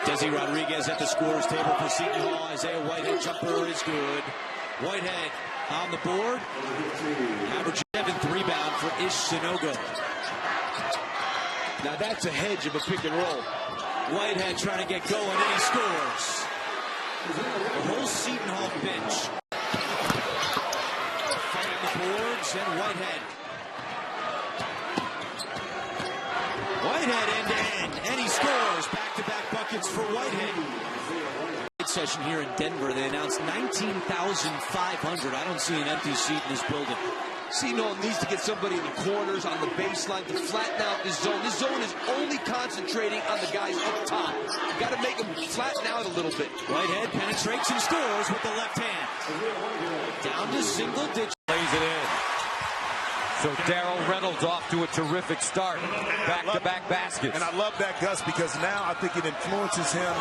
Desi Rodriguez at the scorer's table for Seton Hall. Isaiah Whitehead jumper is good. Whitehead on the board. Average 7th rebound for Ishinogo. Now that's a hedge of a pick and roll. Whitehead trying to get going, and he scores. The whole Seton Hall bench. Fight on the boards, and Whitehead. Whitehead end-to-end, and he scores. Back-to-back buckets for Whitehead. Session here in Denver. They announced 19,500. I don't see an empty seat in this building. Seton needs to get somebody in the corners on the baseline to flatten out this zone. This zone is only concentrating on the guys up top. You got to make them flatten out a little bit. Whitehead penetrates and scores with the left hand. Down to single digits. Plays it in. So Darrell Reynolds off to a terrific start. Back-to-back baskets. And I love that, Gus, because now I think it influences him,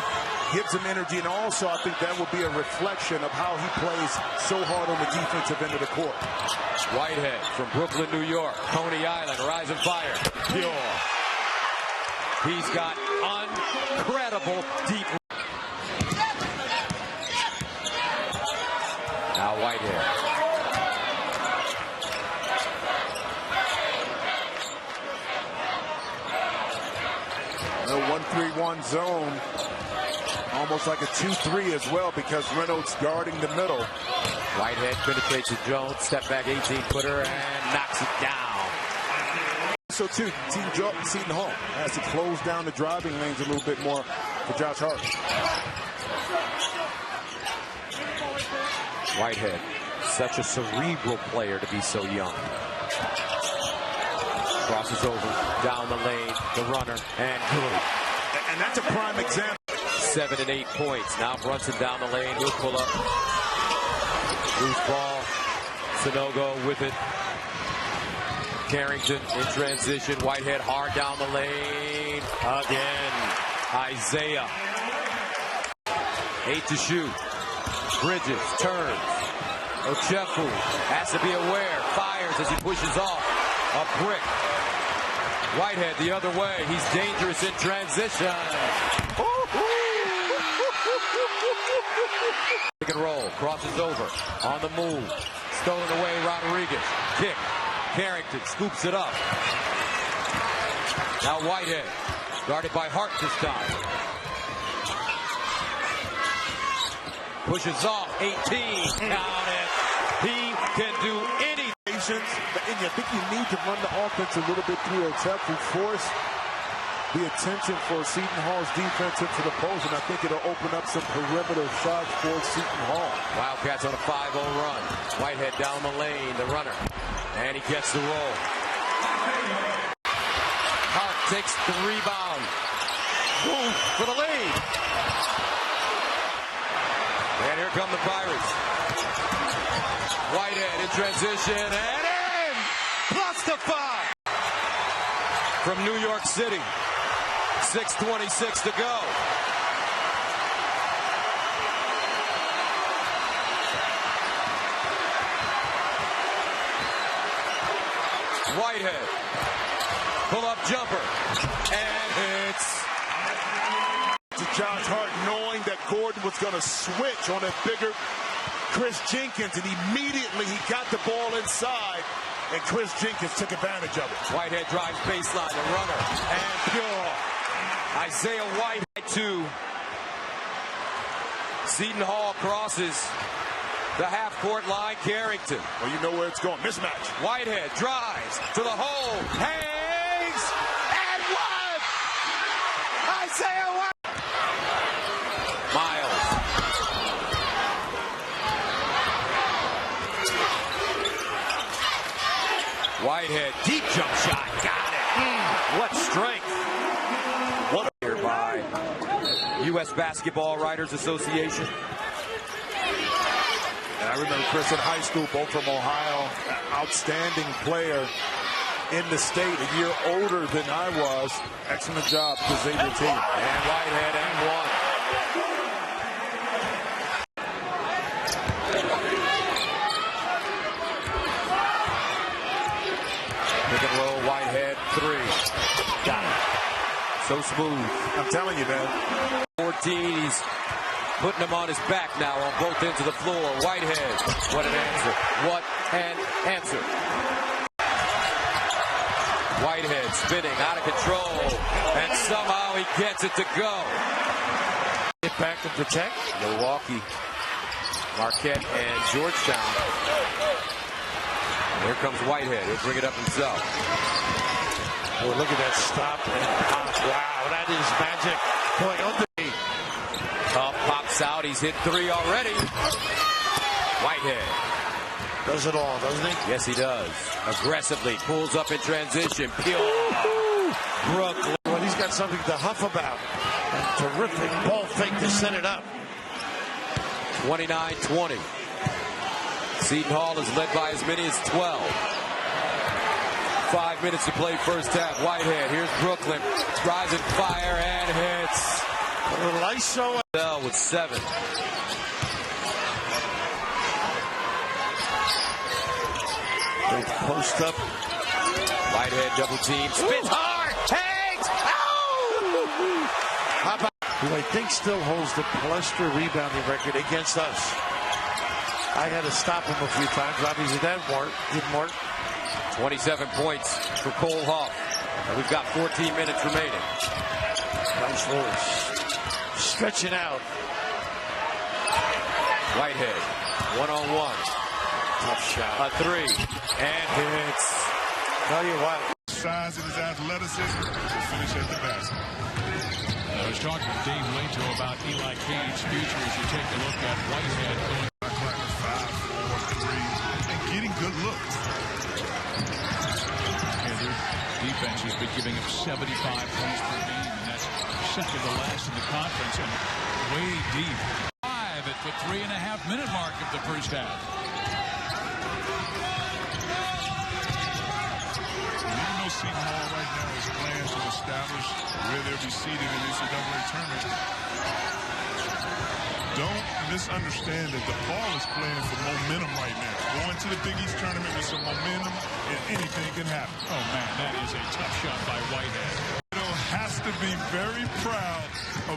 gives him energy, and also I think that will be a reflection of how he plays so hard on the defensive end of the court. Whitehead from Brooklyn, New York. Coney Island, rise and fire. Pure. He's got incredible deep. Now Whitehead. A 1-3-1 zone, almost like a 2-3 as well, because Reynolds guarding the middle. Whitehead penetrates to Jones, step back 18-footer, and knocks it down. So too, Seton Hall has to close down the driving lanes a little bit more for Josh Hart. Whitehead, such a cerebral player to be so young. Crosses over, down the lane, the runner, and good. And that's a prime example. 7 and 8 points. Now Brunson down the lane, he'll pull up. Loose ball. Sanogo with it. Carrington in transition. Whitehead hard down the lane. Again. Isaiah. 8 to shoot. Bridges turns. Ochefu has to be aware. Fires as he pushes off. A brick. Whitehead the other way. He's dangerous in transition. Pick and roll. Crosses over. On the move. Stolen away. Rodriguez. Kick. Carrington scoops it up. Now Whitehead. Guarded by Hart this time. Pushes off. 18. Count it. He can do anything. And I think you need to run the offense a little bit through Ochefu, force the attention for Seton Hall's defense into the post, and I think it'll open up some perimeter shots for Seton Hall. Wildcats on a 5-0 run. Whitehead down the lane, the runner, and he gets the roll. Hart takes the rebound. Ooh, for the lead. And here come the Pirates. Whitehead in transition, and in! Plus the 5! From New York City. 6:26 to go. Whitehead. Pull-up jumper. And it's... To Josh Hart, knowing that Gordon was going to switch on a bigger Chris Jenkins, and immediately he got the ball inside, and Chris Jenkins took advantage of it. Whitehead drives baseline, the runner, and pure. Isaiah Whitehead to Seton Hall crosses the half-court line. Carrington. Well, you know where it's going. Mismatch. Whitehead drives to the hole, hangs, and one! Isaiah Whitehead. Miles. Whitehead, deep jump shot, got it. What strength. What here by U.S. Basketball Writers Association. And I remember Chris in high school, both from Ohio, outstanding player in the state, a year older than I was. Excellent job to Xavier team. And Whitehead and one. Pick and roll, Whitehead, 3. Got it. So smooth. I'm telling you, man. 14. 17. He's putting him on his back now on both ends of the floor. Whitehead. What an answer. What an answer. Whitehead spinning out of control. And somehow he gets it to go. Get back and protect. Milwaukee, Marquette, and Georgetown. Here comes Whitehead. He'll bring it up himself. Oh, look at that stop and pop. Wow, that is magic. Going underneath. Pops out. He's hit 3 already. Whitehead. Does it all, doesn't he? Yes, he does. Aggressively pulls up in transition. Pure Brooklyn. Well, he's got something to huff about. A terrific ball fake to set it up. 29-20. Seton Hall is led by as many as 12. 5 minutes to play first half. Whitehead. Here's Brooklyn. Rising fire and hits. A little ISO. Bell with 7. They post up. Whitehead double team. Spins hard. Hangs. Oh! How about who I think still holds the cluster rebounding record against us? I had to stop him a few times. Obviously that didn't work. 27 points for Cole Hoff. And we've got 14 minutes remaining. Nice Lewis. Stretching out. Whitehead. 1-on-1. Tough shot. A 3. And hits. Tell you what. Size and his athleticism to finish at the basket. I was talking to Dave Lato about Eli Cage's future as you take a look at Whitehead going 5, 4, 3, and getting good looks. and their defense has been giving up 75 points per game, and that's second to last in the conference and way deep. 5 at the 3.5-minute mark of the first half. Seton Hall right now is plans to establish where they'll be seated in the NCAA tournament. Don't misunderstand that DePaul is playing for momentum right now. Going to the Big East tournament with some momentum, and anything can happen. Oh, man, that is a tough shot by Whitehead. Has to be very proud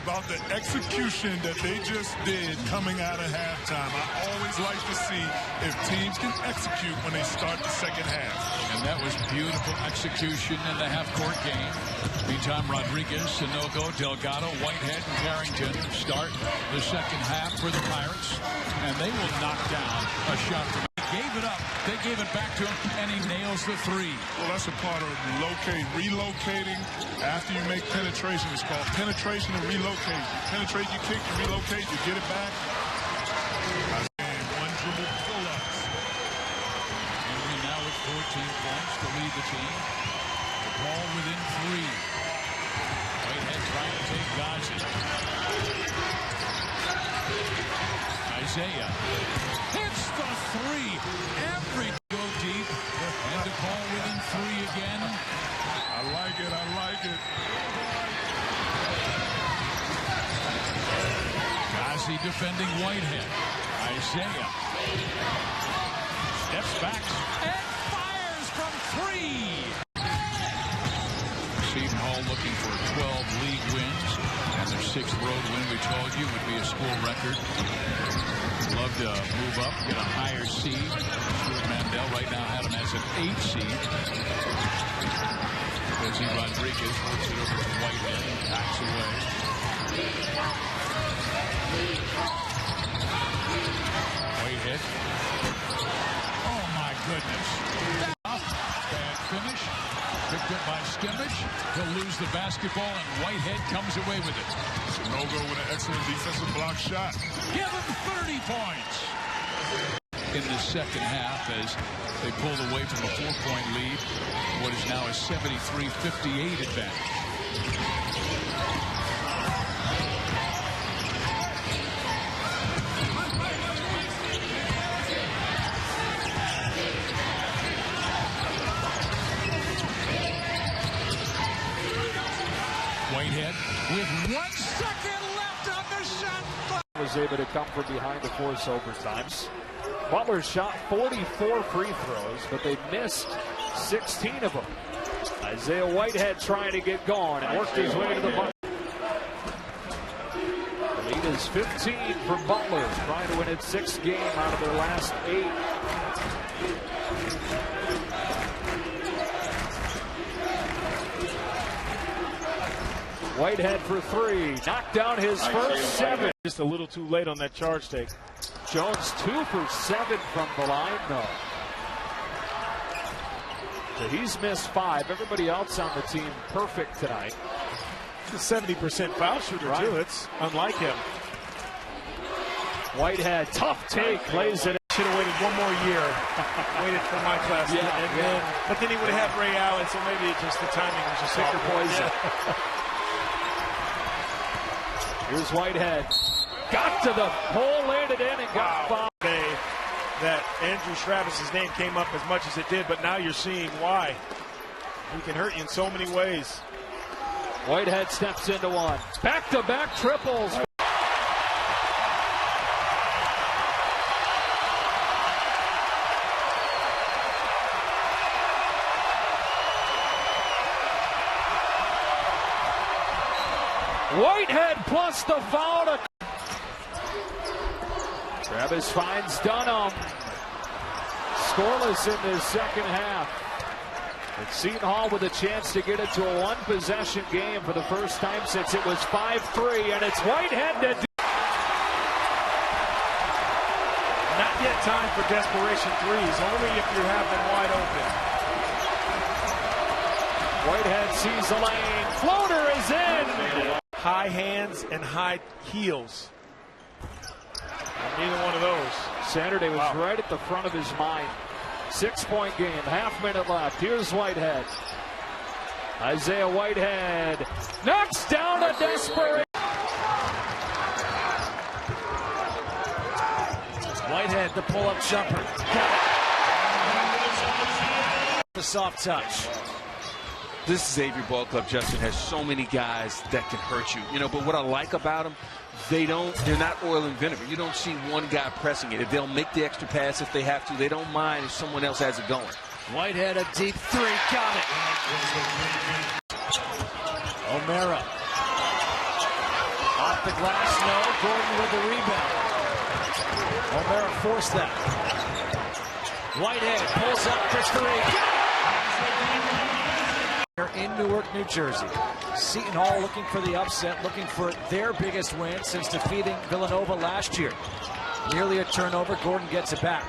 about the execution that they just did coming out of halftime. I always like to see if teams can execute when they start the second half. And that was beautiful execution in the half-court game. Meantime, Rodriguez, Sanogo, Delgado, Whitehead, and Carrington start the second half for the Pirates. And they will knock down a shot from gave it up. They gave it back to him, and he nails the 3. Well, that's a part of relocating after you make penetration. It's called penetration and relocation. You penetrate, you kick, you relocate, you get it back. And one dribble pull-ups. And now with 14 points to lead the team. The ball within 3. Whitehead trying to take Gazi. Isaiah hits the 3. Every go deep. And the ball within 3 again. I like it. I like it. Gazi defending Whitehead. Isaiah steps back and fires from 3. Seton Hall looking for 12 league wins, and their 6th road win, we told you, would be a school record. Love to move up, get a higher seed. Stuart Mandel right now had him as an 8 seed. Jose Rodriguez works it over to Whitehead and backs away. Whitehead. Oh my goodness. Bad finish. Picked up by Skimmage. He'll lose the basketball, and Whitehead comes away with it. Sanogo with an excellent defensive block shot. Give him 30 points. In the second half, as they pulled away from a 4-point lead, what is now a 73-58 advantage. Whitehead with 1 second left on the shot clock. Was able to come from behind to force overtimes. Butler shot 44 free throws, but they missed 16 of them. Isaiah Whitehead trying to get going and worked his way to the bucket. is 15 for Butler, trying to win its 6th game out of their last 8. Whitehead for 3, knocked down his first 7. Just a little too late on that charge take. Jones 2 for 7 from the line, though. So he's missed 5. Everybody else on the team perfect tonight. He's a 70% foul shooter, too. It's unlike him. Whitehead, tough take, plays it. Should have waited one more year. Waited for my class. But then he would have had Ray Allen, so maybe just the timing was just Picker off. poison. Here's Whitehead. Got to the hole, landed in, and got fouled. That Andrew Travis's name came up as much as it did, but now you're seeing why. He can hurt you in so many ways. Whitehead steps into one. Back-to-back triples. Whitehead plus the foul to Travis finds Dunham. Scoreless in the second half. And Seton Hall with a chance to get it to a one-possession game for the first time since it was 5-3, and it's Whitehead to do. Not yet time for desperation threes, only if you have them wide open. Whitehead sees the lane. Floater is in. High hands and high heels. Neither one of those. Saturday was right at the front of his mind. 6-point game, half-minute left. Here's Whitehead. Isaiah Whitehead knocks down a desperate. Whitehead, the pull-up jumper. Got it. The soft touch. This Xavier Ball Club, Justin, has so many guys that can hurt you. But what I like about them, they're not oil and vinegar. You don't see one guy pressing it. If they'll make the extra pass if they have to, they don't mind if someone else has it going. Whitehead, a deep 3, got it. O'Mara. Off the glass, no. Gordon with the rebound. O'Mara forced that. Whitehead pulls up for 3. Got it! In Newark, New Jersey. Seton Hall looking for the upset, looking for their biggest win since defeating Villanova last year. Nearly a turnover. Gordon gets it back.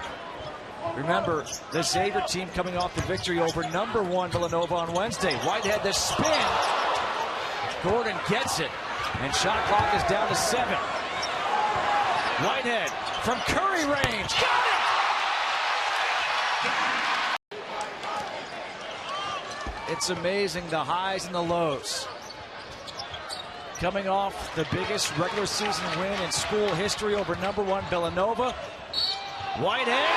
Remember, the Xavier team coming off the victory over #1 Villanova on Wednesday. Whitehead, the spin. Gordon gets it, and shot clock is down to 7. Whitehead from Curry range. Got it! It's amazing the highs and the lows. Coming off the biggest regular season win in school history over #1 Villanova. Whitehead.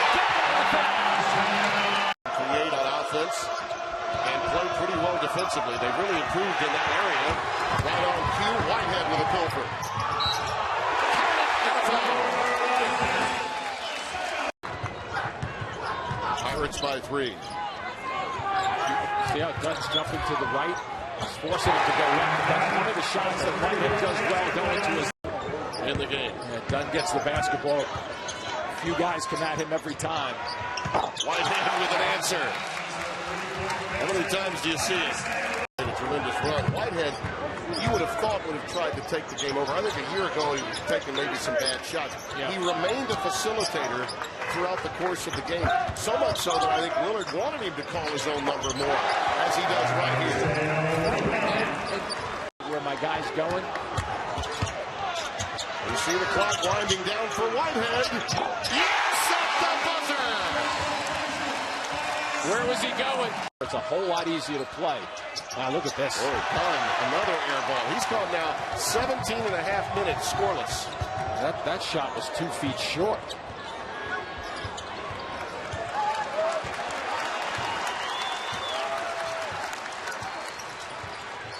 Create on offense and play pretty well defensively. They really improved in that area. Right on cue, Whitehead with a pilfer. Pirates by 3. See how Dunn's jumping to the right? He's forcing it to go left. That's one of the shots that Whitehead does well going to his in the game. Yeah, Dunn gets the basketball. A few guys come at him every time. Whitehead with an answer. How many times do you see it? A tremendous run. Whitehead, you would have thought would have tried to take the game over. I think a year ago he was taking maybe some bad shots. Yeah. He remained a facilitator throughout the course of the game. So much so that I think Willard wanted him to call his own number more, as he does right here. Where my guy's going. You see the clock winding down for Whitehead. Yes, at the buzzer! Where was he going? It's a whole lot easier to play. Now look at this. Oh, Dunn, another air ball. He's gone now 17.5 minutes scoreless. That shot was 2 feet short.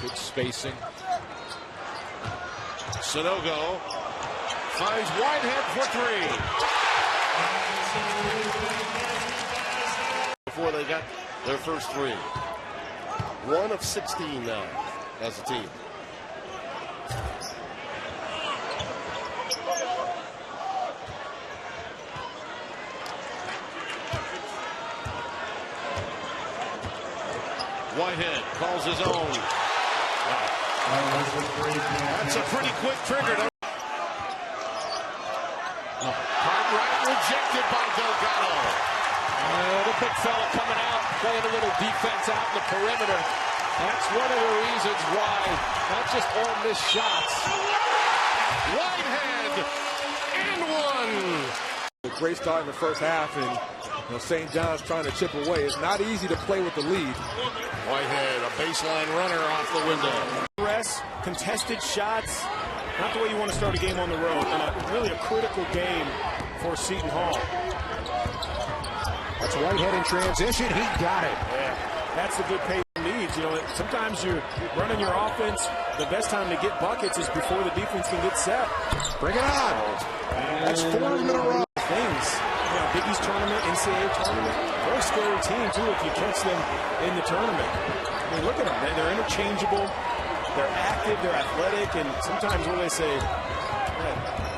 Good spacing. Sanogo finds Whitehead for 3. Before they got their first 3. 1 of 16 now as a team. Whitehead calls his own. Wow. That's a pretty quick trigger. Hard right rejected by Delgado. The big fella coming out, playing a little defense out in the perimeter. That's one of the reasons why, not just all missed shots. Whitehead and one. A great start in the first half, and St. John's trying to chip away. It's not easy to play with the lead. Whitehead, a baseline runner off the window. Press, contested shots, not the way you want to start a game on the road, and really a critical game for Seton Hall. That's Whitehead in transition. He got it. Yeah, that's the good pace he needs. Sometimes you're running your offense. The best time to get buckets is before the defense can get set. Bring it on. That's 4 in a row. Things. Big East tournament, NCAA tournament. Very scary team, too, if you catch them in the tournament. I mean, look at them. They're interchangeable. They're active. They're athletic. And sometimes when they say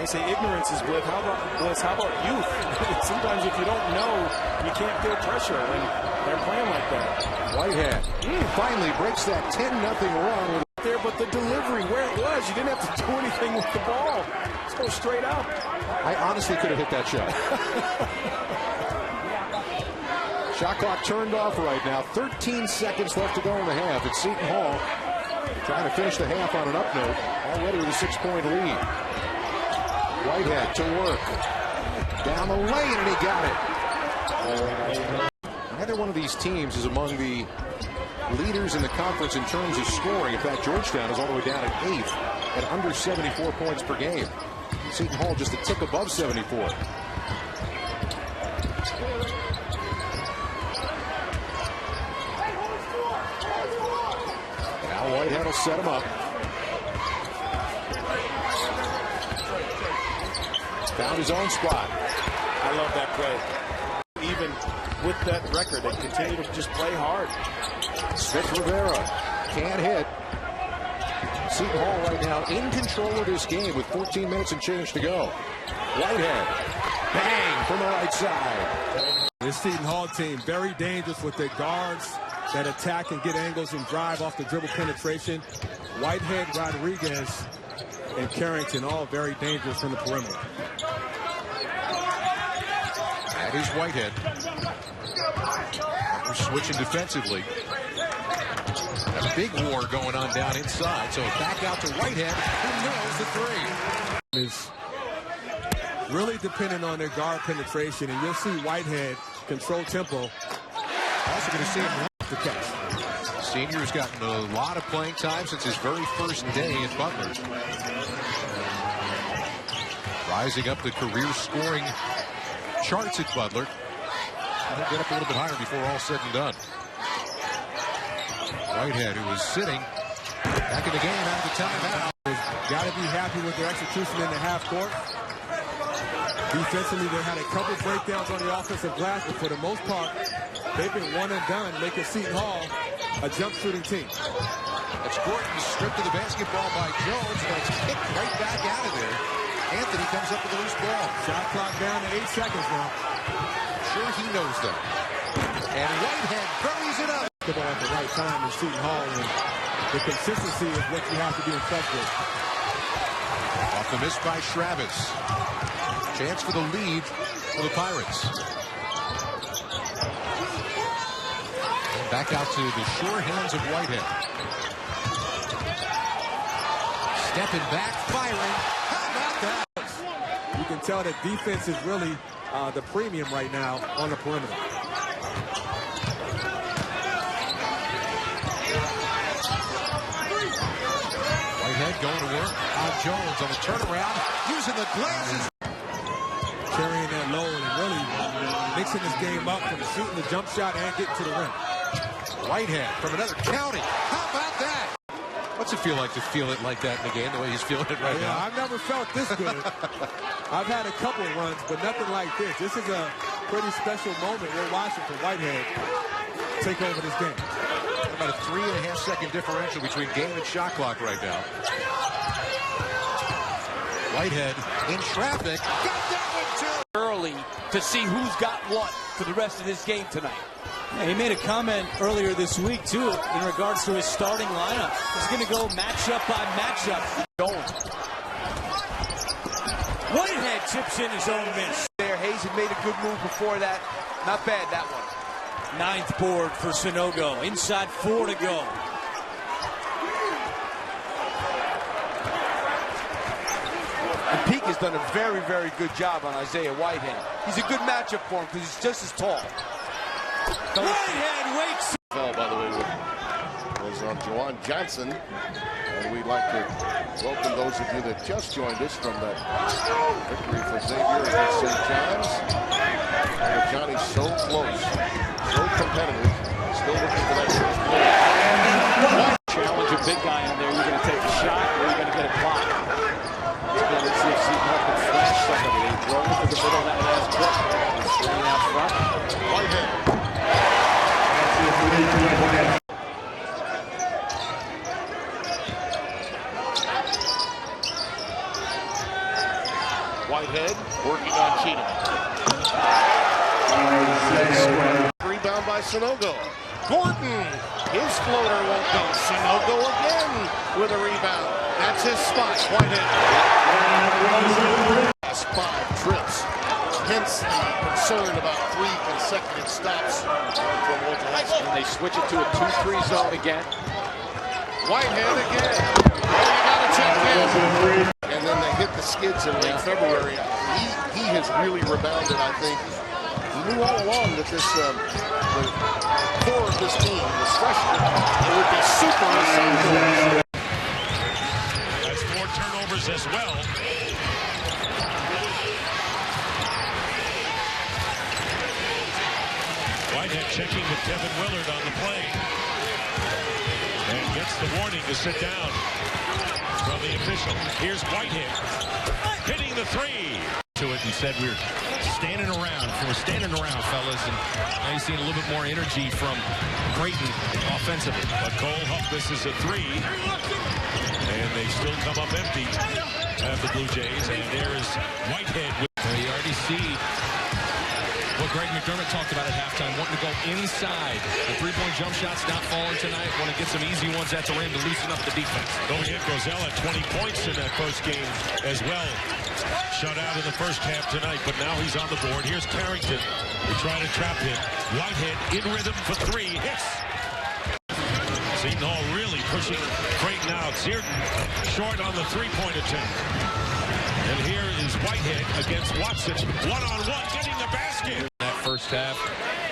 ignorance is bliss, how about youth? Sometimes if you don't know, you can't feel pressure when they're playing like that. Whitehead finally breaks that 10-0 run. There, but the delivery, where it was, you didn't have to do anything with the ball. Just go straight up. I honestly could have hit that shot. Shot clock turned off right now. 13 seconds left to go in the half. It's Seton Hall trying to finish the half on an up note, already with a 6-point lead. Whitehead to work. Down the lane, and he got it. Neither one of these teams is among the leaders in the conference in terms of scoring. In fact, Georgetown is all the way down at 8th at under 74 points per game. Seton Hall just a tick above 74. Now Whitehead will set him up. Found his own spot. I love that play. Even with that record, they continue to just play hard. Smith Rivera can't hit. Seton Hall right now in control of this game with 14 minutes and change to go. Whitehead, bang from the right side. This Seton Hall team, very dangerous with their guards that attack and get angles and drive off the dribble penetration. Whitehead, Rodriguez, and Carrington all very dangerous from the perimeter. That is Whitehead. We're switching defensively. A big war going on down inside. So back out to Whitehead, who knows the three. Is really dependent on their guard penetration, and you'll see Whitehead control tempo. Also going to see him off the catch. Senior has gotten a lot of playing time since his very first day at Butler. Rising up the career scoring charts at Butler. He'll get up a little bit higher before all said and done. Whitehead, who was sitting back in the game out of the timeout. Got to be happy with their execution in the half court. Defensively, they had a couple breakdowns on the offensive glass, but for the most part, they've been one and done, making Seton Hall a jump shooting team. That's Gordon stripped of the basketball by Jones, but it's kicked right back out of there. Anthony comes up with a loose ball. Shot clock down to 8 seconds now. Sure, he knows that. And Whitehead buries it up. At the right time in Seton Hall, and the consistency is what you have to be impressed with. Off the miss by Travis. Chance for the lead for the Pirates. And back out to the sure hands of Whitehead. Stepping back, firing. How about that? You can tell that defense is really the premium right now on the perimeter. Whitehead going to work on Jones on the turnaround, using the glasses. Carrying that load and really mixing this game up from shooting the jump shot and getting to the rim. Whitehead from another county. How about that? What's it feel like to feel it like that in the game, the way he's feeling it right now? I've never felt this good. I've had a couple runs, but nothing like this. This is a pretty special moment we're watching for Whitehead take over this game. About a 3.5-second differential between game and shot clock right now. Whitehead in traffic. Got that one too. Early to see who's got what for the rest of this game tonight. He made a comment earlier this week, too, in regards to his starting lineup. He's going to go matchup by matchup. Whitehead chips in his own miss. There, Hayes had made a good move before that. Not bad, that one. 9th board for Sonogo. Inside 4 to go. And Peak has done a very, very good job on Isaiah Whitehead. He's a good matchup for him because he's just as tall. Whitehead wakes up. Fell, by the way, was on Juwan Johnson. And we'd like to welcome those of you that just joined us from that victory for Xavier against St. John's. Oh, Johnny's so close, so competitive, still looking for that first goal. Challenge a big guy in there. You're going to take a shot or you're going to get a block. Let's see if Seton can flash somebody. They throw it to the middle of that last trip. Straight out front. Whitehead. Whitehead working on Cheatham. Rebound by Sonogo. Gordon, his floater won't go. Sonogo again with a rebound. That's his spot. Whitehead. Last 5 trips. Hence the concern about 3 consecutive stops from Local High School. And they switch it to a 2-3 zone again. Whitehead again. Oh, you gotta check in. And then they hit the skids in late February. He has really rebounded, I think. He knew all along that this the core of this team, this freshman, it would be super essential. That's 4 turnovers as well. Whitehead checking with Kevin Willard on the play. And gets the warning to sit down from the official. Here's Whitehead hitting the 3. To it and said we're standing around, fellas, and now you're seeing a little bit more energy from Creighton offensively. But Cole Huff misses a 3, and they still come up empty at the Blue Jays, and there is Whitehead. You already see what Greg McDermott talked about at halftime, wanting to go inside. The 3-point jump shot's not falling tonight. Want to get some easy ones at the rim to loosen up the defense. Don't forget Rosella, 20 points in that first game as well. Shut out in the first half tonight, but now he's on the board. Here's Carrington. They try to trap him. Whitehead in rhythm for 3. Hits. Seton Hall really pushing Creighton out. Seton short on the 3-point attempt. And here is Whitehead against Watson. One-on-one, getting the basket. That first half,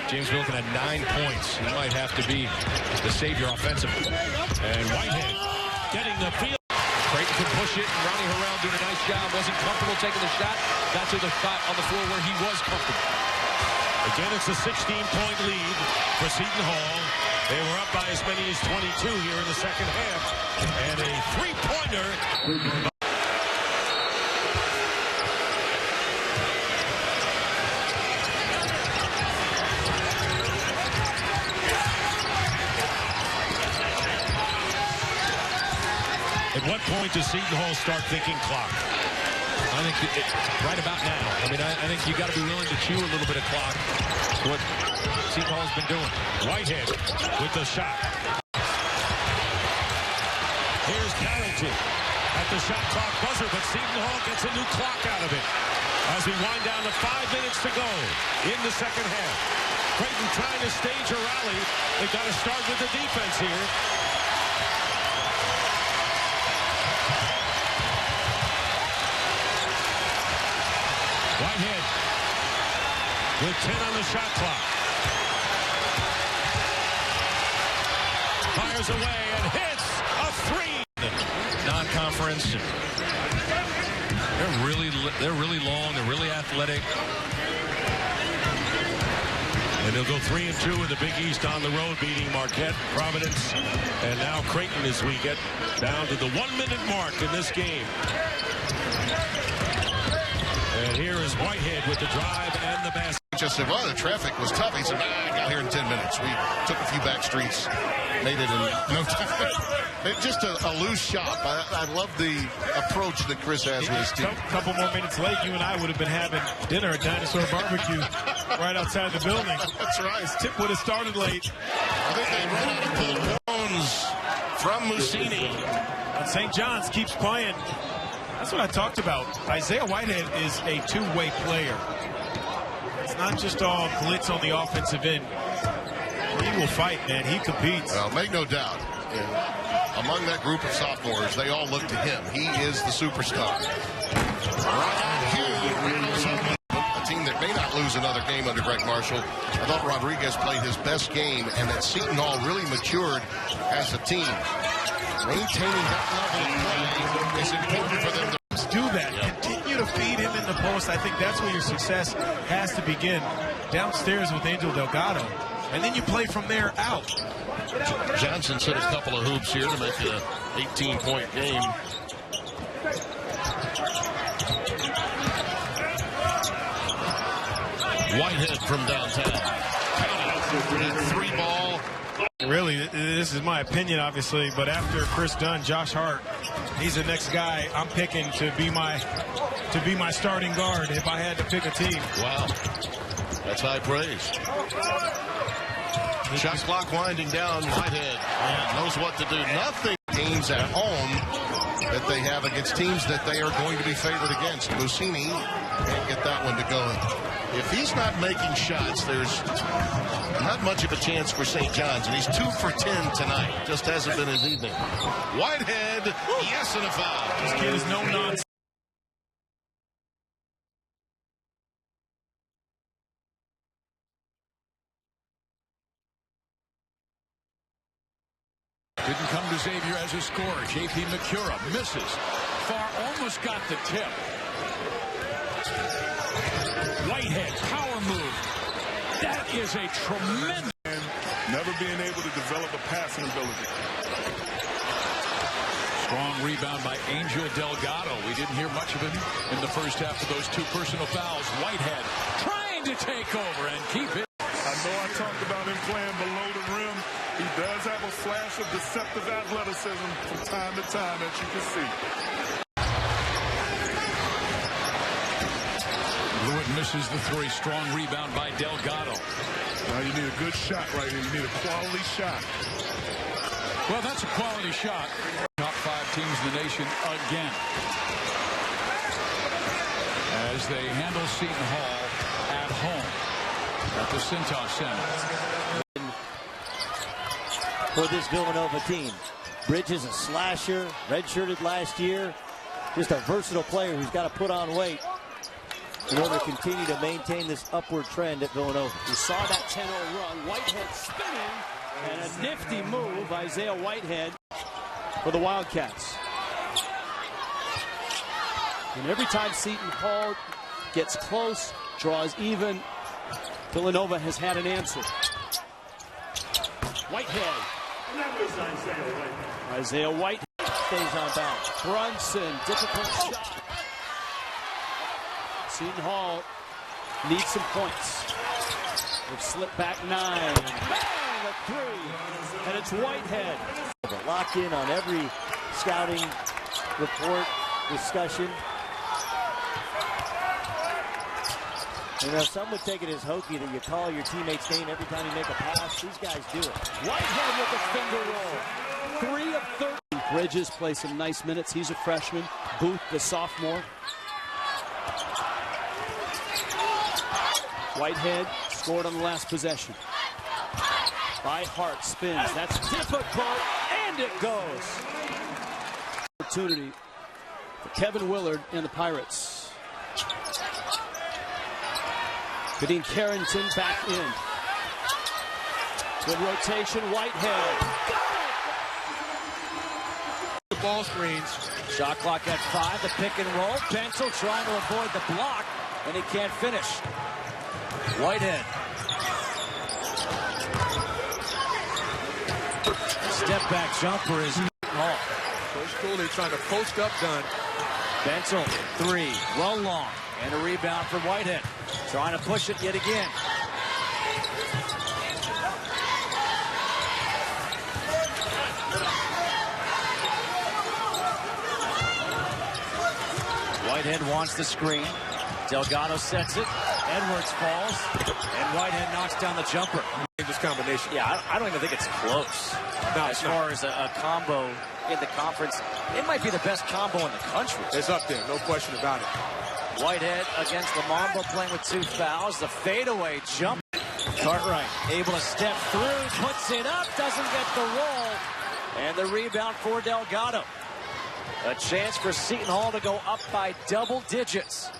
James Wilkin had 9 points. He might have to be the savior offensively. And Whitehead getting the field. Creighton could push it, and Ronnie Harrell doing a nice job. Wasn't comfortable taking the shot. Got to the spot on the floor where he was comfortable. Again, it's a 16-point lead for Seton Hall. They were up by as many as 22 here in the second half. And a 3-pointer. At what point does Seton Hall start thinking clock? I think right about now. I mean, I think you got to be willing to chew a little bit of clock. That's what Seton Hall's been doing. Whitehead with the shot. Here's Carrington at the shot clock buzzer, but Seton Hall gets a new clock out of it as we wind down to 5 minutes to go in the second half. Creighton trying to stage a rally. They got to start with the defense here. Whitehead with 10 on the shot clock. Fires away and hits a 3. Non-conference. They're really long. They're really athletic. And they'll go 3-2 in the Big East on the road, beating Marquette, Providence, and now Creighton as we get down to the 1-minute mark in this game. And here is Whitehead with the drive and the basket. Just said, well, the traffic was tough. He said, I got here in 10 minutes. We took a few back streets, made it in no time. It's just a loose shop. I love the approach that Chris has with his team. A couple more minutes late, you and I would have been having dinner at Dinosaur Barbecue right outside the building. That's right. This tip would have started late. I think they ran out of pool bones from Musini. And St. John's keeps playing. That's what I talked about. Isaiah Whitehead is a two-way player. It's not just all glitz on the offensive end. He will fight, man. He competes. Well, make no doubt. Among that group of sophomores, they all look to him. He is the superstar. A team that may not lose another game under Greg Marshall. I thought Rodriguez played his best game, and that Seton Hall really matured as a team. Maintaining that level of play is important for them to do that. Yeah. Continue to feed him in the post. I think that's where your success has to begin. Downstairs with Angel Delgado. And then you play from there out. Johnson's hit a couple of hoops here to make it an 18-point game. Whitehead from downtown. Three ball. Really, this is my opinion, obviously, but after Chris Dunn, Josh Hart, he's the next guy I'm picking to be my starting guard if I had to pick a team. Wow, that's high praise. Shot clock winding down. Whitehead knows what to do. Nothing games at home that they have against teams that they are going to be favored against. Musini can't get that one to go. If he's not making shots, there's not much of a chance for St. John's, and he's 2 for 10 tonight. Just hasn't been his evening. Whitehead, yes, and a foul. This kid is no nonsense. Didn't come to Xavier as a scorer. J.P. McCura misses. Far almost got the tip. Whitehead, power move. That is a tremendous. Never being able to develop a passing ability. Strong rebound by Angel Delgado. We didn't hear much of him in the first half of those two personal fouls. Whitehead trying to take over and keep it. I know I talked about him playing below the rim. He does have a flash of deceptive athleticism from time to time, as you can see. Lewitt misses the three. Strong rebound by Delgado. Now you need a good shot right here. You need a quality shot. Well, that's a quality shot. Top 5 teams in the nation again. As they handle Seton Hall at home at the Seton Center. For this Villanova team. Bridges, a slasher, redshirted last year. Just a versatile player who's got to put on weight in order to continue to maintain this upward trend at Villanova. You saw that 10-0 run. Whitehead spinning, and a nifty move. Isaiah Whitehead for the Wildcats. And every time Seton Hall gets close, draws even, Villanova has had an answer. Whitehead. Isaiah Whitehead stays on balance. Brunson, difficult shot. Seton Hall needs some points. They've slipped back 9. And bang, a 3. And it's Whitehead. Locked in on every scouting report, discussion. You know, some would take it as hokey that you call your teammate's name every time you make a pass. These guys do it. Whitehead with a finger roll. 3 of 30. Bridges plays some nice minutes. He's a freshman. Booth, the sophomore. Whitehead scored on the last possession. By Hart, spins. That's difficult, and it goes. Opportunity for Kevin Willard and the Pirates. Kadeem Carrington back in. Good rotation, Whitehead. The ball screens. Shot clock at 5, the pick and roll. Bensel trying to avoid the block, and he can't finish. Whitehead. Step back jumper is off. First goal, they're trying to post up Dunn. Bensel, 3, well long, and a rebound for Whitehead. Trying to push it yet again. Whitehead wants the screen. Delgado sets it. Edwards falls. And Whitehead knocks down the jumper. This combination. Yeah, I don't even think it's close. No, as far as a combo in the conference, it might be the best combo in the country. It's up there, no question about it. Whitehead against Lamamba playing with 2 fouls. The fadeaway jump. Cartwright able to step through, puts it up, doesn't get the roll. And the rebound for Delgado. A chance for Seton Hall to go up by double digits.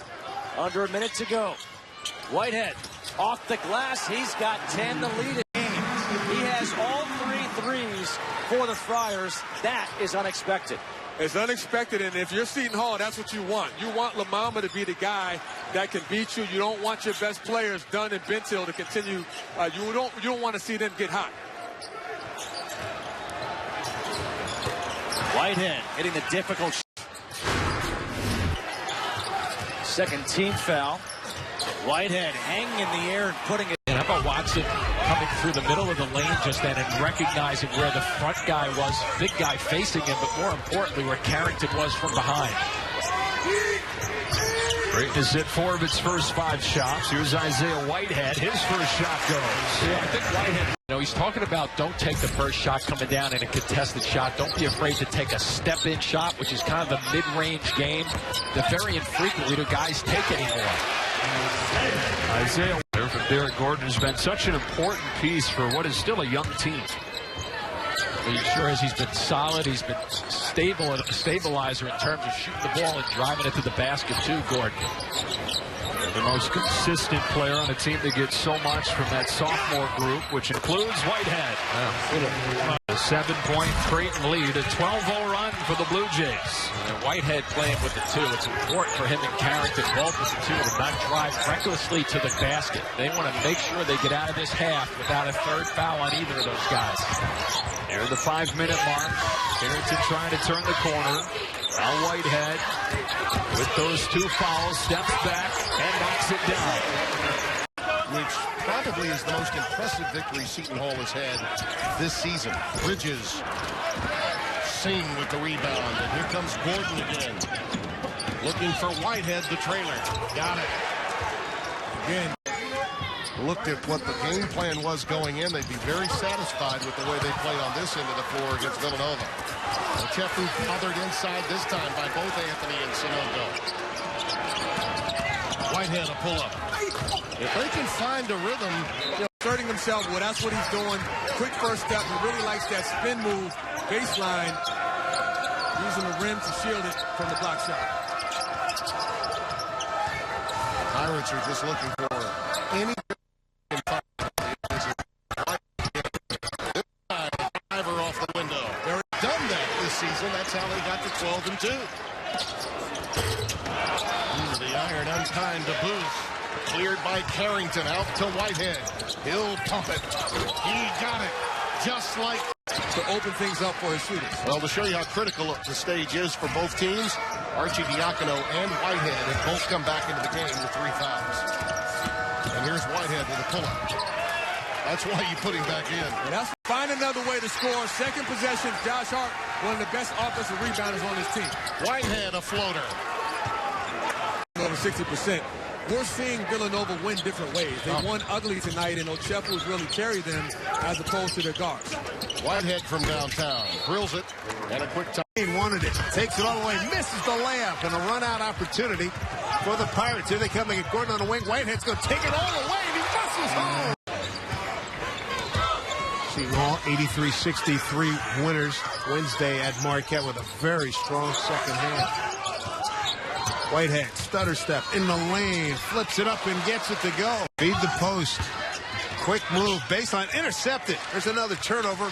Under a minute to go. Whitehead off the glass. He's got 10 to lead the game. He has all 3 threes for the Friars. That is unexpected. It's unexpected, and if you're Seton Hall, that's what you want. You want Lamamba to be the guy that can beat you. You don't want your best players, Dunn and Bentil, to continue. You don't want to see them get hot. Whitehead hitting the difficult shot. Second team foul. Whitehead hanging in the air and putting it. And how about Watson coming through the middle of the lane just then and recognizing where the front guy was, big guy facing him, but more importantly where Carrington was from behind. Creighton has hit 4 of its first 5 shots. Here's Isaiah Whitehead. His first shot goes. Yeah, I think Whitehead, he's talking about don't take the first shot coming down in a contested shot. Don't be afraid to take a step-in shot, which is kind of the mid-range game that very infrequently do guys take anymore. Isaiah from Derek Gordon has been such an important piece for what is still a young team. He sure as he's been solid. He's been stable and a stabilizer in terms of shooting the ball and driving it to the basket too, Gordon. The most consistent player on a team that gets so much from that sophomore group, which includes Whitehead. A 7-point Creighton lead, a 12-0 run for the Blue Jays. And Whitehead playing with the 2. It's important for him and Carrington, both with the 2, to not drive recklessly to the basket. They want to make sure they get out of this half without a third foul on either of those guys. Near the 5-minute mark, Carrington trying to turn the corner. Now Whitehead, with those 2 fouls, steps back and knocks it down. Which probably is the most impressive victory Seton Hall has had this season. Bridges Singh with the rebound, and here comes Gordon again. Looking for Whitehead, the trailer. Got it. Again, looked at what the game plan was going in. They'd be very satisfied with the way they played on this end of the floor against Villanova. Chefu covered inside this time by both Anthony and Sanogo. Whitehead a pull-up. If they can find a rhythm, Asserting himself, well, that's what he's doing. Quick first step. He really likes that spin move, baseline, using the rim to shield it from the block shot. Pirates are just looking for any driver off the window. They've done that this season. That's how they got to 12-2. The iron unkind to Booth. Cleared by Carrington, out to Whitehead. He'll pump it. He got it, just like to open things up for his shooters. Well, to show you how critical the stage is for both teams, Archie Diacono and Whitehead have both come back into the game with 3 fouls. And here's Whitehead with a pull-up. That's why you put him back in. And that's find another way to score. Second possession, Josh Hart, one of the best offensive rebounders on his team. Whitehead, a floater. Over 60%. We're seeing Villanova win different ways. They won ugly tonight, and Ochefu has really carried them as opposed to their guards. Whitehead from downtown. Drills it, and a quick time. Wanted it. Takes it all the way. Misses the layup, and a run-out opportunity for the Pirates. Here they come. They get Gordon on the wing. Whitehead's going to take it all the way, and he muscles home. Seton Hall, 83-63 winners Wednesday at Marquette with a very strong second half. Whitehead, stutter step in the lane, flips it up and gets it to go. Feed the post. Quick move, baseline, intercepted. There's another turnover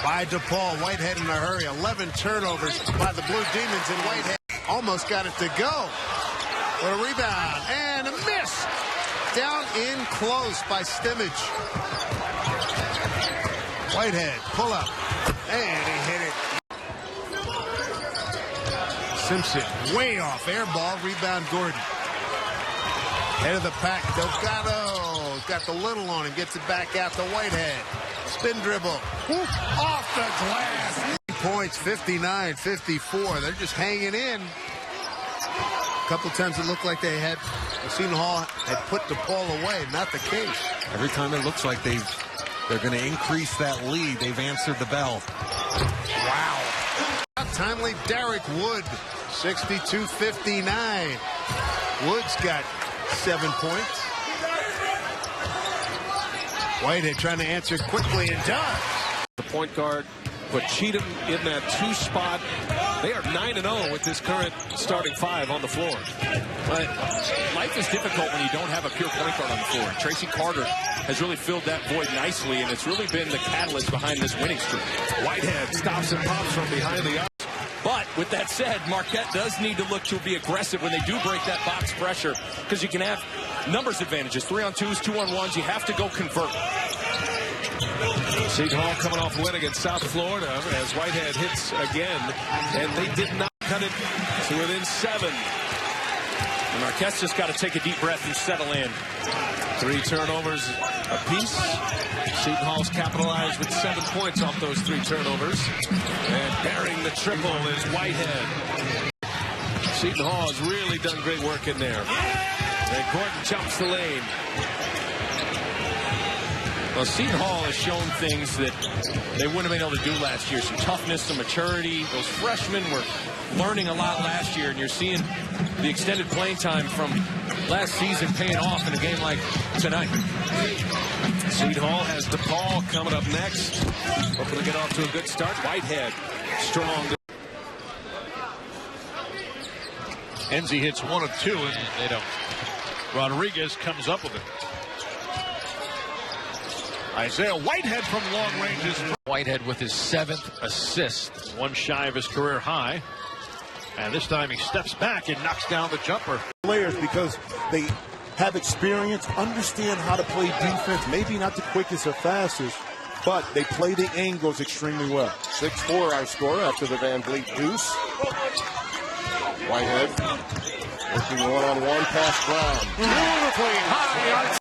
by DePaul. Whitehead in a hurry. 11 turnovers by the Blue Demons, and Whitehead almost got it to go. What a rebound, and a miss. Down in close by Stimage. Whitehead, pull up, and he hit it. Simpson, way off, air ball, rebound Gordon. Head of the pack, Delgado got the little on him, gets it back out to Whitehead. Spin dribble, off the glass. Points, 59-54. They're just hanging in. A couple times it looked like they had, Seton Hall had put the ball away. Not the case. Every time it looks like they're going to increase that lead, they've answered the bell. Wow. Timely Derek Wood, 62-59. Wood's got 7 points. Whitehead trying to answer quickly and does. The point guard put Cheatham in that 2 spot. They are 9-0 with this current starting 5 on the floor. But life is difficult when you don't have a pure point guard on the floor. Tracy Carter has really filled that void nicely, and it's really been the catalyst behind this winning streak. Whitehead stops and pops from behind the arc. But with that said, Marquette does need to look to be aggressive when they do break that box pressure, because you can have numbers advantages, 3-on-2s, 2-on-1s. You have to go convert. Seton Hall coming off a win against South Florida as Whitehead hits again, and they did not cut it to within 7. And Marquette's just got to take a deep breath and settle in. 3 turnovers apiece. Seton Hall's capitalized with 7 points off those 3 turnovers. And bearing the triple is Whitehead. Seton Hall has really done great work in there. And Gordon jumps the lane. Well, Seton Hall has shown things that they wouldn't have been able to do last year. Some toughness, some maturity. Those freshmen were learning a lot last year, and you're seeing the extended playing time from last season paying off in a game like tonight. Seton Hall has DePaul coming up next. Hoping to get off to a good start. Whitehead strong. Enzi hits 1 of 2, and they don't. Rodriguez comes up with it. Isaiah Whitehead from long ranges. Whitehead with his 7th assist, 1 shy of his career high. And this time he steps back and knocks down the jumper. Players, because they have experience, understand how to play defense, maybe not the quickest or fastest, but they play the angles extremely well. 6-4 our score after the Van Vliet deuce. Whitehead working one-on-one past Brown. Beautifully high.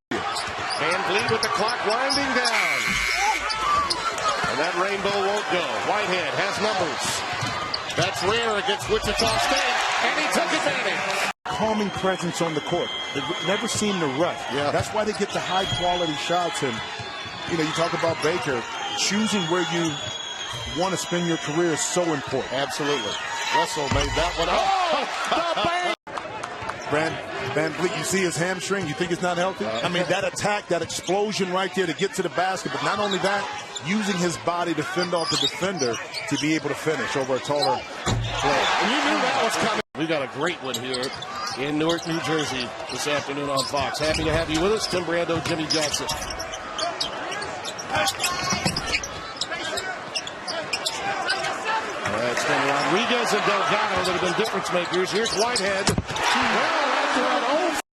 Van Vliet with the clock winding down. And that rainbow won't go. Whitehead has numbers. That's rare against Wichita State. And he took advantage. Calming presence on the court. They never seem to rush. Yeah. That's why they get the high-quality shots. And, you know, you talk about Baker. Choosing where you want to spend your career is so important. Absolutely. Russell made that one up. Van Vliet, you see his hamstring, you think it's not healthy? I mean, that attack, that explosion right there to get to the basket, but not only that, using his body to fend off the defender to be able to finish over a taller player. And you knew that was coming. We got a great one here in Newark, New Jersey this afternoon on Fox. Happy to have you with us, Tim Brando, Jimmy Johnson. All right, it's been Rodriguez and Delgado that have been difference makers. Here's Whitehead.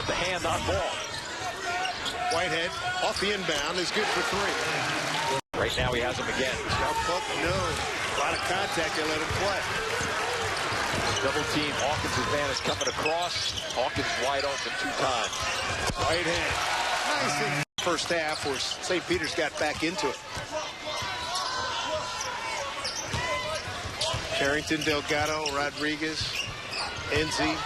The hand on ball. Whitehead off the inbound is good for 3. Right now he has him again. Scout Cook, no. A lot of contact, they let him play. Double team, Hawkins' advantage coming across. Hawkins wide open 2 times. Whitehead. Nice in the first half where St. Peter's got back into it. Carrington, Delgado, Rodriguez, Enzi.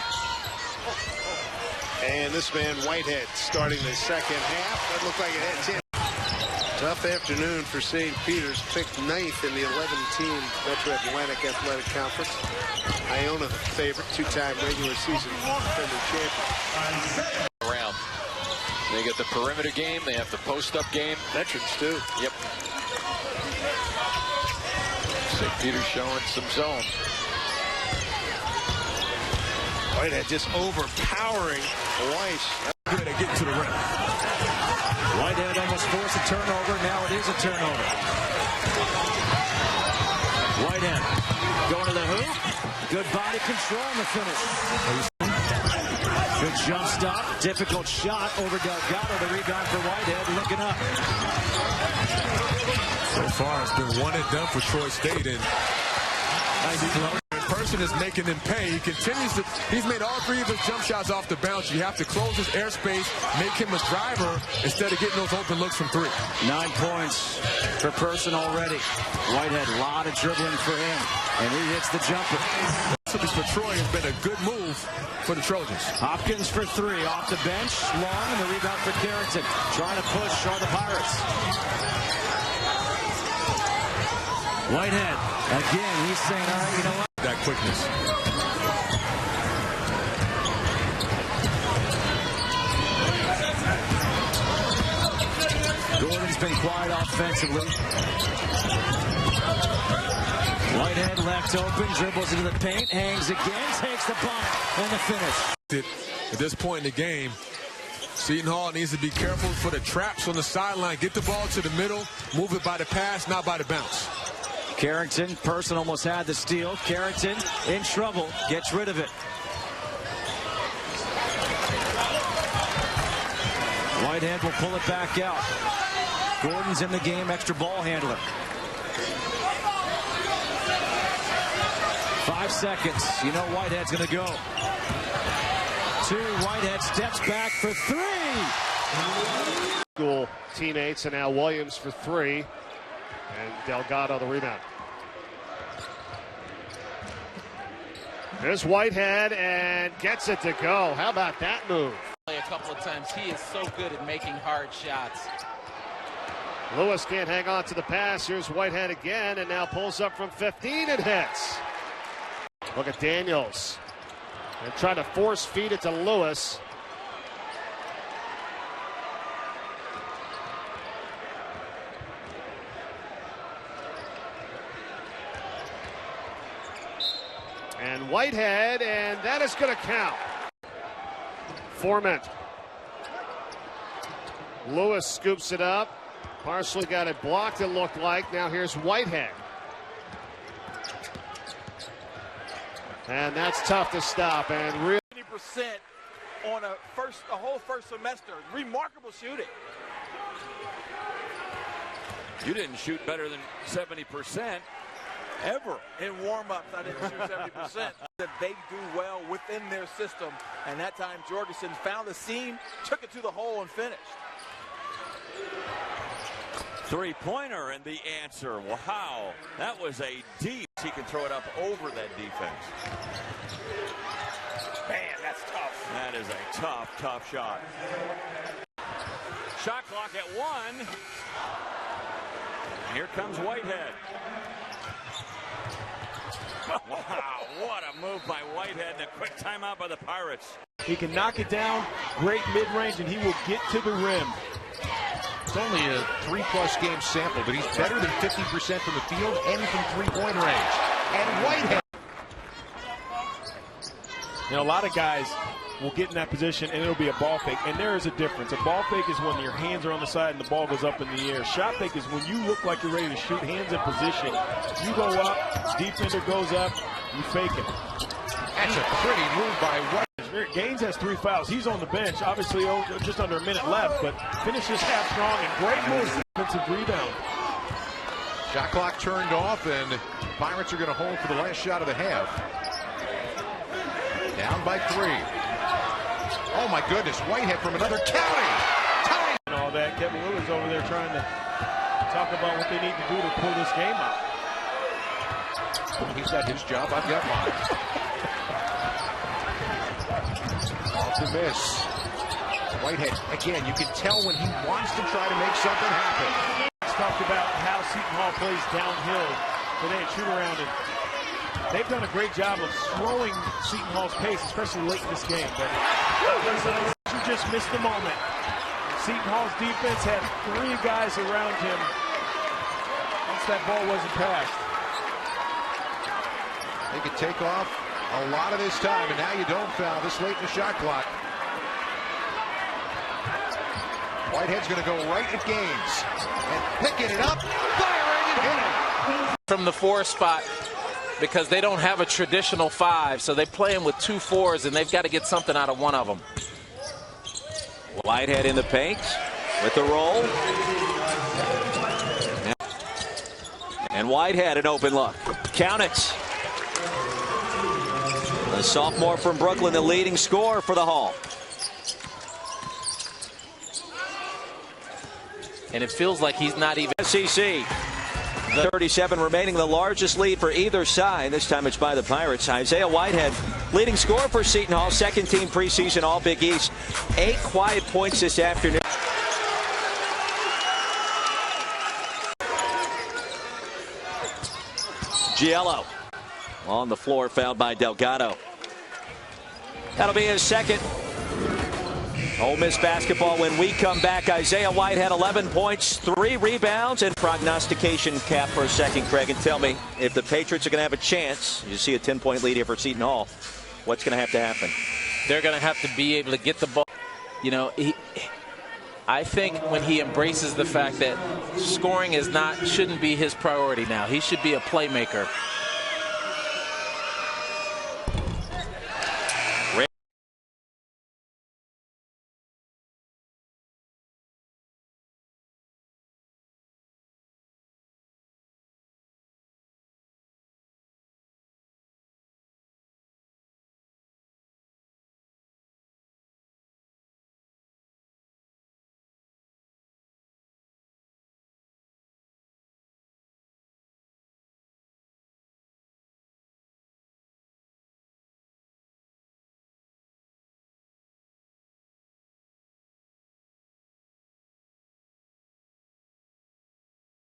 And this man, Whitehead, starting the second half. That looked like it had 10. Tough afternoon for St. Peter's. Picked 9th in the 11-team Metro Atlantic Athletic Conference. Iona, the favorite, 2-time regular season defending champion. Around. They get the perimeter game. They have the post-up game. Veterans, too. Yep. St. Peter's showing some zone. Whitehead just overpowering Weiss. Good at getting to the rim. Whitehead almost forced a turnover. Now it is a turnover. Whitehead going to the hoop. Good body control in the finish. Good jump stop. Difficult shot over Delgado. The rebound for Whitehead. Looking up. So far, it's been one and done for Troy State. And nice throw. person is making him pay. He continues to, he's made all 3 of his jump shots off the bounce. You have to close his airspace, make him a driver instead of getting those open looks from 3. 9 points for Person already. Whitehead, a lot of dribbling for him, and he hits the jumper. For Troy has been a good move for the Trojans. Hopkins for 3 off the bench, long, and the rebound for Carrington. Trying to push on the Pirates. Whitehead, again, he's saying, all right, you know what? That quickness. Gordon's been quiet offensively. Whitehead left open, dribbles into the paint, hangs again, takes the bump, and the finish. At this point in the game, Seton Hall needs to be careful for the traps on the sideline. Get the ball to the middle, move it by the pass, not by the bounce. Carrington, Person almost had the steal. Carrington in trouble, gets rid of it. Whitehead will pull it back out. Gordon's in the game, extra ball handler. 5 seconds. You know Whitehead's going to go. 2. Whitehead steps back for 3. School teammates, and now Williams for 3. And Delgado the rebound. There's Whitehead and gets it to go. How about that move? A couple of times. He is so good at making hard shots. Lewis can't hang on to the pass. Here's Whitehead again, and now pulls up from 15 and hits. Look at Daniels. And trying to force feed it to Lewis. And Whitehead, and that is going to count. Foreman. Lewis scoops it up. Partially got it blocked, it looked like. Now here's Whitehead. And that's tough to stop. And really 20% on a whole first semester. Remarkable shooting. You didn't shoot better than 70%. Ever in warm-ups, I didn't shoot 70%. That they do well within their system, and that time Jorgensen found the seam, took it to the hole, and finished. Three-pointer, and the answer, wow, that was a deep. He can throw it up over that defense. Man, that's tough. That is a tough shot. Shot clock at 1. Here comes Whitehead. Wow, what a move by Whitehead, and a quick timeout by the Pirates. He can knock it down, great mid-range, and he will get to the rim. It's only a 3+ game sample, but he's better than 50% from the field and from three-point range. And Whitehead. You know, a lot of guys will get in that position and it'll be a ball fake, and there is a difference. A ball fake is when your hands are on the side and the ball goes up in the air. Shot fake is when you look like you're ready to shoot, hands in position. You go up, defender goes up, you fake it. That's a pretty move by Whitehead. Gaines has 3 fouls. He's on the bench. Obviously, just under a minute left, but finishes half strong and great move. Defensive rebound. Shot clock turned off, and Pirates are going to hold for the last shot of the half. Down by 3. Oh my goodness, Whitehead from another county. And all that. Kevin Lewis over there trying to talk about what they need to do to pull this game out. Well, he's got his job, I've got mine. Off the miss. Whitehead, again, you can tell when he wants to try to make something happen. Let's talk about how Seton Hall plays downhill today at shoot-around, and they've done a great job of slowing Seton Hall's pace, especially late in this game. But you just missed the moment. Seton Hall's defense had 3 guys around him once that ball wasn't passed. They could take off a lot of this time, and now you don't foul this late in the shot clock. Whitehead's going to go right at Gaines. And picking it up, firing and hitting. From the 4 spot, because they don't have a traditional 5, so they play him with 2 4s, and they've got to get something out of one of them. Whitehead in the paint with the roll. And Whitehead an open look. Count it. The sophomore from Brooklyn, the leading scorer for the Hall. And it feels like he's not even. SEC. The 37 remaining, the largest lead for either side. This time it's by the Pirates. Isaiah Whitehead, leading scorer for Seton Hall, second team preseason All Big East. 8 quiet points this afternoon. Giello on the floor, fouled by Delgado. That'll be his second. Ole Miss basketball when we come back. Isaiah Whitehead, 11 points, 3 rebounds, and prognostication cap for a second, Craig. And tell me, if the Patriots are going to have a chance, you see a 10-point lead here for Seton Hall, what's going to have to happen? They're going to have to be able to get the ball. You know, I think when he embraces the fact that scoring shouldn't be his priority now. He should be a playmaker.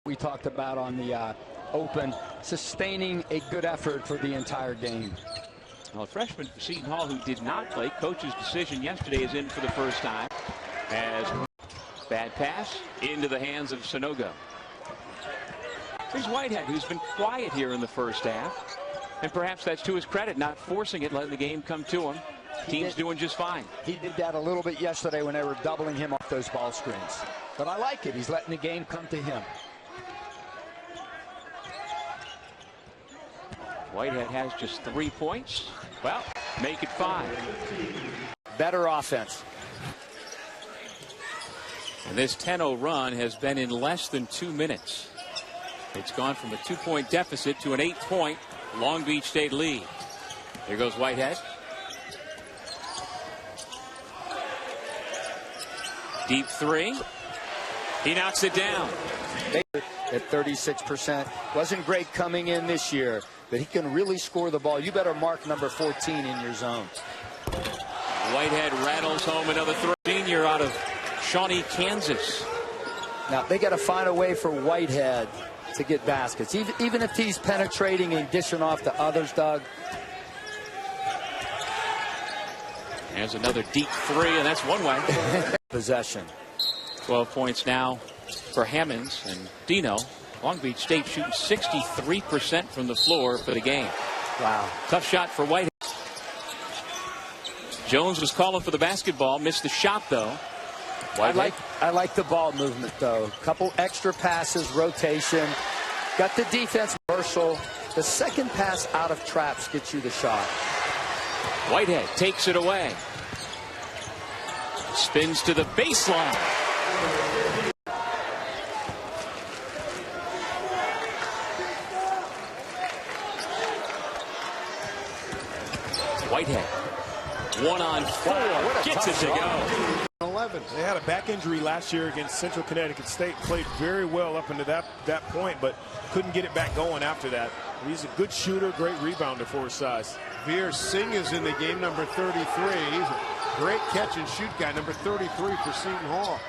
We talked about on the Open, sustaining a good effort for the entire game. Well, a freshman for Seton Hall who did not play. Coach's decision yesterday is in for the first time. As bad pass into the hands of Sonogo. Here's Whitehead, who's been quiet here in the first half. And perhaps that's to his credit, not forcing it, letting the game come to him. Team's doing just fine. He did that a little bit yesterday when they were doubling him off those ball screens. But I like it. He's letting the game come to him. Whitehead has just 3 points. Well, make it 5. Better offense. And this 10-0 run has been in less than 2 minutes. It's gone from a 2-point deficit to an 8-point Long Beach State lead. Here goes Whitehead. Deep 3. He knocks it down. At 36%. Wasn't great coming in this year, but he can really score the ball. You better mark number 14 in your zone. Whitehead rattles home another senior out of Shawnee, Kansas. Now, they got to find a way for Whitehead to get baskets. Even if he's penetrating and dishing off to others, Doug. There's another deep 3, and that's one way. Possession. 12 points now for Hammonds and Dino. Long Beach State shooting 63% from the floor for the game. Wow. Tough shot for Whitehead. Jones was calling for the basketball, missed the shot though. I like the ball movement though. Couple extra passes, rotation. Got the defense reversal. The second pass out of traps gets you the shot. Whitehead takes it away. Spins to the baseline. Whitehead, 1-on-4, gets it to go. 11. They had a back injury last year against Central Connecticut State. Played very well up into that point, but couldn't get it back going after that. He's a good shooter, great rebounder for his size. Veer Singh is in the game, number 33. He's a great catch and shoot guy, number 33 for Seton Hall.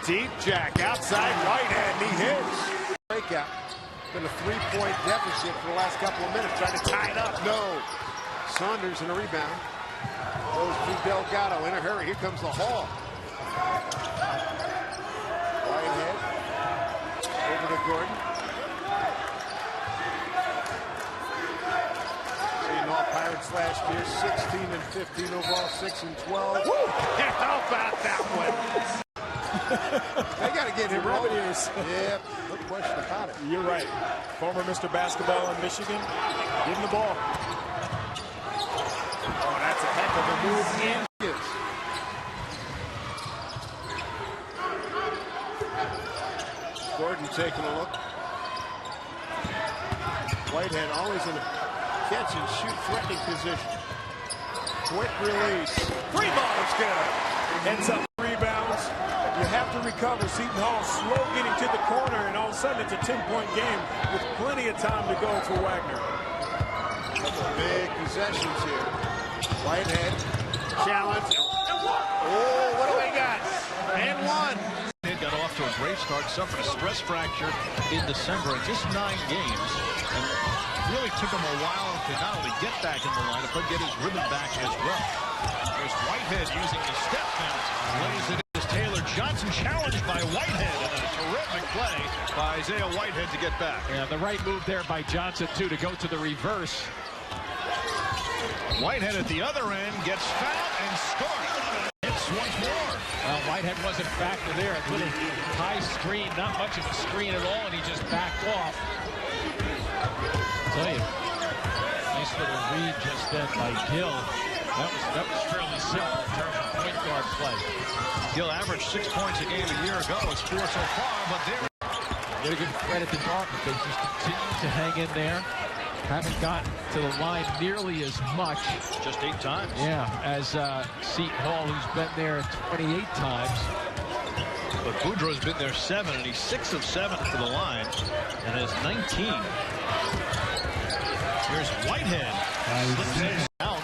Deep jack outside Whitehead, and he hits. Breakout. Been a 3-point deficit for the last couple of minutes. Trying to tie it up. No. Saunders in a rebound. Goes to Delgado in a hurry. Here comes the Hall. Whitehead over to Gordon. Seton Hall Pirates last year 16 and 15 overall, 6 and 12. Woo! How about that one? They got to get him revenues. Yeah, no question about it. You're right. Former Mr. Basketball in Michigan. Give him the ball. Oh, that's a heck of a move in. Gordon taking a look. Whitehead always in a catch and shoot threatening position. Quick release. Free ball is good. Ends up rebounds. You have to recover. Seton Hall slow getting to the corner, and all of a sudden it's a 10-point game with plenty of time to go for Wagner. Big possessions here. Whitehead. Challenge. Oh, what do we got? And one. He got off to a great start, suffered a stress fracture in December in just 9 games. And really took him a while to not only get back in the lineup, but get his rhythm back as well. There's Whitehead using the step bounce. Lays it in as Taylor Johnson challenged by Whitehead. And a terrific play by Isaiah Whitehead to get back. Yeah, the right move there by Johnson, too, to go to the reverse. Whitehead at the other end gets fouled and scores. Hits once more. Well, Whitehead wasn't factored there. A little high screen, not much of a screen at all, and he just backed off. I'll tell you, nice little read just then by Gill. That was fairly simple in terms of point guard play. Gill averaged 6 points a game a year ago. It's 4 so far, but they're Gotta give credit to Dartmouth. They just continue to hang in there. Haven't gotten to the line nearly as much. Just 8 times. Yeah, as Seton Hall, who's been there 28 times. But Boudreaux's been there 7, and he's 6 of 7 to the line, and has 19. Here's Whitehead. Slips it out.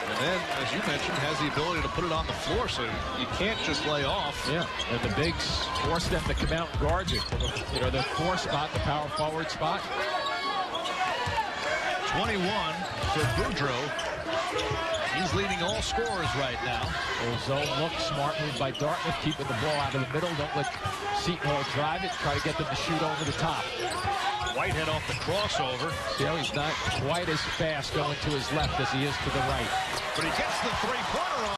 And then, as you mentioned, has the ability to put it on the floor, so you can't just lay off. Yeah, and the bigs force them to come out and guard you. You know, the 4 spot, the power forward spot. 21 for Boudreaux. He's leading all scorers right now. Little zone look, smart move by Dartmouth, keeping the ball out of the middle. Don't let Seton Hall drive it. Try to get them to shoot over the top. Whitehead off the crossover. See how he's not quite as fast going to his left as he is to the right. But he gets the three-pointer on.